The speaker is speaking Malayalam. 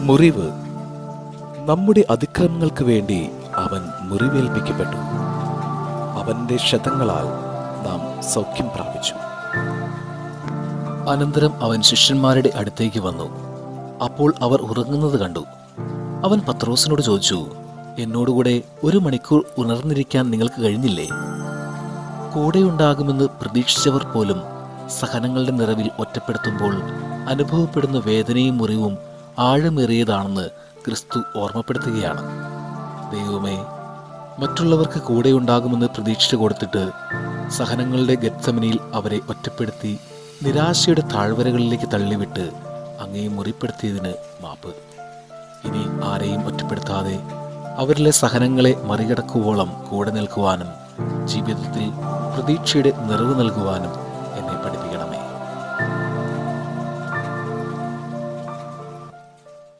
മുറിവ്. നമ്മുടെ അതിക്രമങ്ങൾക്ക് വേണ്ടി അവൻ മുറിവേൽപ്പിക്കപ്പെട്ടു. അവന്റെ ക്ഷതങ്ങളാൽ നാം സൗഖ്യം പ്രാപിച്ചു. അനന്തരം അവൻ ശിഷ്യന്മാരുടെ അടുത്തേക്ക് വന്നു. അപ്പോൾ അവർ ഉറങ്ങുന്നത് കണ്ടു. അവൻ പത്രോസിനോട് ചോദിച്ചു, എന്നോടുകൂടെ 1 മണിക്കൂർ ഉണർന്നിരിക്കാൻ നിങ്ങൾക്ക് കഴിഞ്ഞില്ലേ? കൂടെയുണ്ടാകുമെന്ന് പ്രതീക്ഷിച്ചവർ പോലും സഹനങ്ങളുടെ നിറവിൽ ഒറ്റപ്പെടുത്തുമ്പോൾ അനുഭവപ്പെടുന്ന വേദനയും മുറിവും ആഴമേറിയതാണെന്ന് ക്രിസ്തു ഓർമ്മപ്പെടുത്തുകയാണ്. ദൈവമേ, മറ്റുള്ളവർക്ക് കൂടെയുണ്ടാകുമെന്ന് പ്രതീക്ഷിച്ചു കൊടുത്തിട്ട് സഹനങ്ങളുടെ ഗത്സമനിയിൽ അവരെ ഒറ്റപ്പെടുത്തി നിരാശയുടെ താഴ്വരകളിലേക്ക് തള്ളിവിട്ട് അങ്ങേ മുറിപ്പെടുത്തിയതിന് മാപ്പ്. ഇനി ആരെയും ഒറ്റപ്പെടുത്താതെ അവരിലെ സഹനങ്ങളെ മറികടക്കുവോളം കൂടെ നിൽക്കുവാനും ജീവിതത്തിൽ പ്രതീക്ഷയുടെ നിറവ് നൽകുവാനും